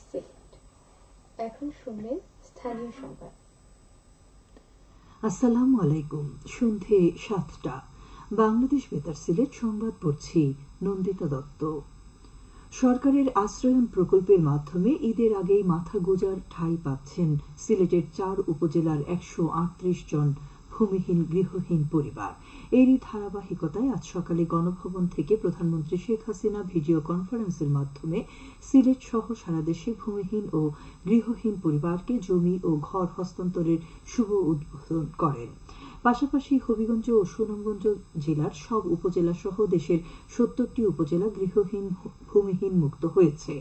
সিলেট। এখন শুনবেন স্থানীয় সংবাদ। আসসালামু আলাইকুম। সন্ধে ৭টা। বাংলাদেশ বেতার সিলেট সংবাদ পড়ছি নন্দিতা দত্ত। সরকারের আশ্রয়ন প্রকল্পের মাধ্যমে ঈদের আগেই মাথা গোঁজার ঠাঁই পাচ্ছেন সিলেটের ৪ উপজেলার ১৩৮ জন ভূমিহীন গৃহহীন পরিবার। এরই ধারাবাহিকতায় আজ সকালে গণভবন থেকে প্রধানমন্ত্রী শেখ হাসিনা ভিডিও কনফারেন্সের মাধ্যমে সিলেট সহ সারা দেশে ভূমিহীন ও গৃহহীন পরিবারকে জমি ও ঘর হস্তান্তরের শুভ উদ্বোধন করেন। পাশাপাশি হবিগঞ্জ ও সুনামগঞ্জ জেলার সব উপজেলা সহ দেশের ৭০টি উপজেলা গৃহহীন ভূমিহীন মুক্ত হয়েছে।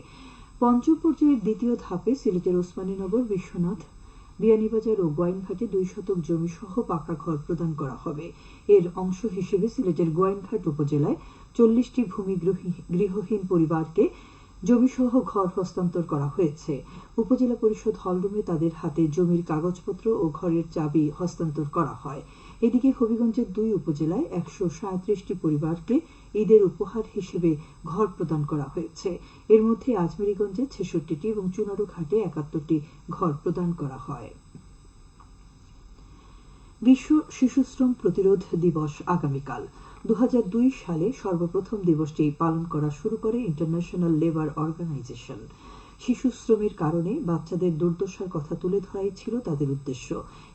পঞ্চম পর্যায়ের দ্বিতীয় ধাপে সিলেটের ওসমানীনগর, বিশ্বনাথ, বিয়ানীবাজার ও গোয়াইনঘাটে ২ শতক জমি সহ পাকা ঘর প্রদান করা হবে। এর অংশ হিসেবে সিলেটের গোয়াইনঘাট উপজেলায় ৪০টি গৃহহীন পরিবারকে জমিসহ ঘর হস্তান্তর করা হয়েছে। উপজেলা পরিষদ হলরুমে তাদের হাতে জমির কাগজপত্র ও ঘরের চাবি হস্তান্তর করা হয়। এদিকে হবিগঞ্জের ২ উপজেলায় ১৩৭টি পরিবারকে ঈদের উপহার হিসেবে ঘর প্রদান করা হয়েছে। এর মধ্যে আজমেরীগঞ্জে ৬৬টি এবং চুনারুঘাটে ৭১টি ঘর প্রদান করা হয়। বিশ্ব শিশুশ্রম প্রতিরোধ দিবস আগামীকাল। ২০০২ সালে সর্বপ্রথম দিবসটি পালন করা শুরু করে ইন্টারন্যাশনাল লেবার অর্গানাইজেশন। শিশু শ্রমের কারণে বাচ্চাদের দুর্দশার কথা তুলে ধরাই ছিল তাদের উদ্দেশ্য।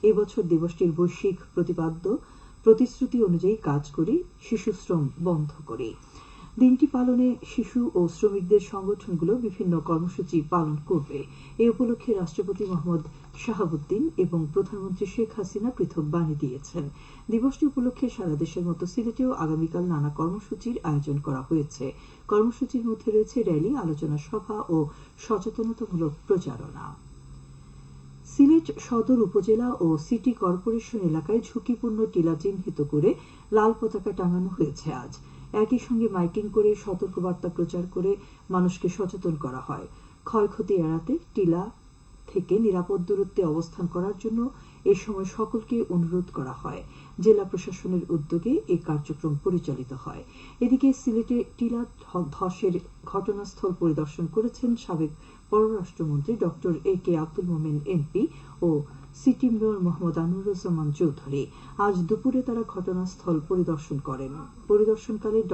এবছর দিবসটির বৈশ্বিক প্রতিশ্রুতি অনুযায়ী কাজ করি, শিশুশ্রম বন্ধ করি। দিনটি পালনে শিশু ও শ্রমিকদের সংগঠনগুলো বিভিন্ন কর্মসূচি পালন করবে। এ উপলক্ষে রাষ্ট্রপতি মোহাম্মদ শাহাবুদ্দিন এবং প্রধানমন্ত্রী শেখ হাসিনা পৃথক বাণী দিয়েছেন। দিবসটি উপলক্ষে সারা দেশের মতো সিলেটেও আগামীকাল নানা কর্মসূচির আয়োজন করা হয়েছে। কর্মসূচির মধ্যে রয়েছে র্যালি, আলোচনা সভা ও সচেতনতামূলক প্রচারণা। সিলেট সদর উপজেলা ও সিটি কর্পোরেশন এলাকায় ঝুঁকিপূর্ণ টিলা চিহ্নিত করে লাল পতাকা টাঙানো হয়েছে আজ। একই সঙ্গে মাইকিং করে সতর্কবার্তা প্রচার করে মানুষকে সচেতন করা হয়। ক্ষয়ক্ষতি এড়াতে টিলা থেকে নিরাপদ দূরত্বে অবস্থান করার জন্য এ সময় সকলকে অনুরোধ করা হয়। জেলা প্রশাসনের উদ্যোগে এই কার্যক্রম পরিচালিত হয়। এদিকে সিলেটে টিলা ধসের ঘটনাস্থল পরিদর্শন করেছেন সাবেক পররাষ্ট্রমন্ত্রী ড এ.কে. আব্দুল মোমেন এমপি ও সিটি মেয়র মোহাম্মদ আনোয়ারুজ্জামান চৌধুরী। আজ দুপুরে তারা ঘটনাস্থল পরিদর্শন করেন। পরিদর্শনকালে ড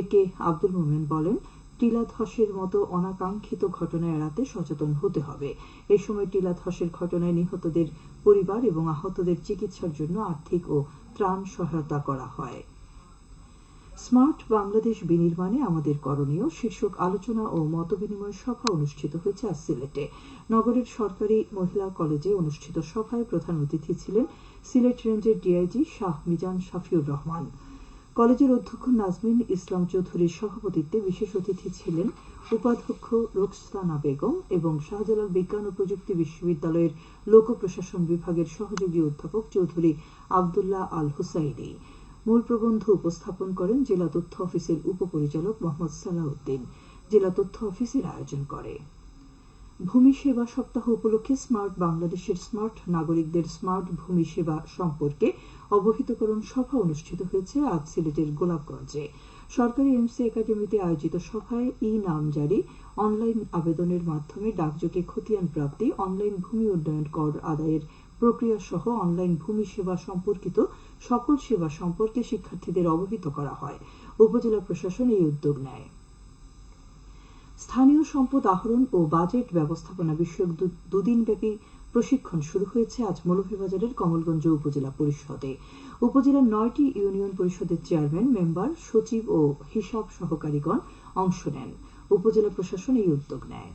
এ.কে. আব্দুল মোমেন বলেন, টিলা ধসের মতো অনাকাঙ্ক্ষিত ঘটনা এড়াতে সচেতন হতে হবে। এ সময় টিলা ধসের ঘটনায় নিহতদের পরিবার এবং আহতদের চিকিৎসার জন্য আর্থিক ও ত্রাণ সহায়তা করা হয়। স্মার্ট বাংলাদেশ বিনির্মাণে আমাদের করণীয় শীর্ষক আলোচনা ও মতবিনিময় সভা অনুষ্ঠিত হয়েছে আজ সিলেটে। নগরের সরকারি মহিলা কলেজে অনুষ্ঠিত সভায় প্রধান অতিথি ছিলেন সিলেট রেঞ্জের ডিআইজি শাহ মিজান শাফিউর রহমান। কলেজের অধ্যক্ষ নাজমিন ইসলাম চৌধুরীর সভাপতিত্বে বিশেষ অতিথি ছিলেন উপাধ্যক্ষ রোকসানা বেগম এবং শাহজালাল বিজ্ঞান ও প্রযুক্তি বিশ্ববিদ্যালয়ের লোক প্রশাসন বিভাগের সহযোগী অধ্যাপক চৌধুরী আবদুল্লাহ আল হুসাইনি। মূল প্রবন্ধ উপস্থাপন করেন জেলা তথ্য অফিসের উপপরিচালক মোহাম্মদ সালাউদ্দিন। জেলা তথ্য অফিসের আয়োজন করে। ভূমি সেবা সপ্তাহ উপলক্ষে স্মার্ট বাংলাদেশের স্মার্ট নাগরিকদের স্মার্ট ভূমি সেবা সম্পর্কে অবহিতকরণ সভা অনুষ্ঠিত হয়েছে আজ সিলেটের গোলাপগঞ্জে। সরকারি এমসি একাডেমিতে আয়োজিত সভায় নামজারি, অনলাইন আবেদনের মাধ্যমে ডাকযোগে খতিয়ান প্রাপ্তি, অনলাইন ভূমি উন্নয়ন কর আদায়ের প্রক্রিয়া সহ অনলাইন ভূমি সেবা সম্পর্কিত সকল সেবা সম্পর্কে শিক্ষার্থীদের অবহিত করা হয়। উপজেলা প্রশাসন এই উদ্যোগ নেয়। স্থানীয় সম্পদ আহরণ ও বাজেট ব্যবস্থাপনা বিষয়ক দুদিনব্যাপী প্রশিক্ষণ শুরু হয়েছে আজ মৌলভীবাজারের কমলগঞ্জ উপজেলা পরিষদে। উপজেলার 9টি ইউনিয়ন পরিষদের চেয়ারম্যান, মেম্বার, সচিব ও হিসাব সহকারীগণ অংশ নেন। উপজেলা প্রশাসন এই উদ্যোগ নেয়।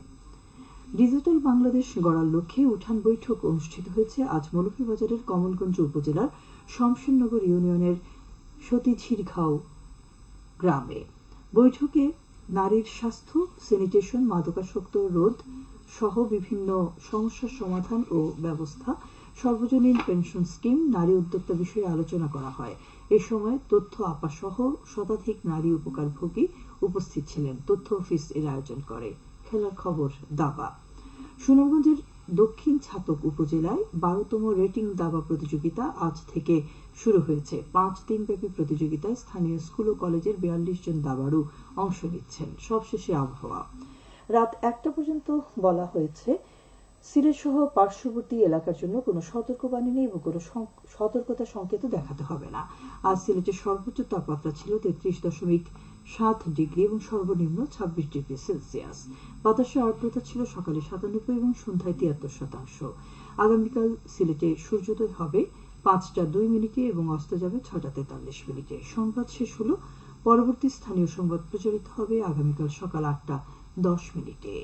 ডিজিটাল বাংলাদেশ গড়ার লক্ষ্যে উঠান বৈঠক অনুষ্ঠিত হয়েছে আজ মৌলভীবাজারের কমলগঞ্জ উপজেলার শমশেরনগর ইউনিয়নের সতীঝিরঘাও গ্রামে। বৈঠকে নারীর স্বাস্থ্য, স্যানিটেশন, মাদকাসক্ত রোধ সহ বিভিন্ন সমস্যার সমাধান ও ব্যবস্থা, সর্বজনীন পেনশন স্কিম, নারী উদ্যোক্তা বিষয়ে আলোচনা করা হয়। এ সময় তথ্য আপা সহ শতাধিক নারী উপকারভোগী উপস্থিত ছিলেন। তথ্য অফিস এর আয়োজন করে। খেলার খবর দাবা। সুনামগঞ্জের দক্ষিণ ছাতক উপজেলায় 12তম রেটিং দাবা প্রতিযোগিতা আজ থেকে শুরু হয়েছে। 5 দিনব্যাপী প্রতিযোগিতায় স্থানীয় স্কুল ও কলেজের 42 জন দাবাড়ু অংশ নিচ্ছেন। সবশেষে আবহাওয়া। রাত 1টা পর্যন্ত বলা হয়েছে সিলেট সহ পার্শ্ববর্তী এলাকার জন্য কোনো সতর্কবাণী নেই এবং কোনো সতর্কতা সংকেত দেখাতে হবে না। আজ সিলেটের সর্বোচ্চ তাপমাত্রা ছিল 33.7 ডিগ্রি এবং সর্বনিম্ন 26 ডিগ্রি সেলসিয়াস। বাতাসের আর্দ্রতা ছিল সকালে 97 এবং সন্ধ্যায় 73%। আগামীকাল সিলেটে সূর্যোদয় হবে 5টা 2 মিনিটে এবং অস্ত যাবে 6টা 43 মিনিটে। সংবাদ শেষ হলো। পরবর্তী স্থানীয় সংবাদ প্রচারিত হবে আগামীকাল সকাল 8টা 10 মিনিটে।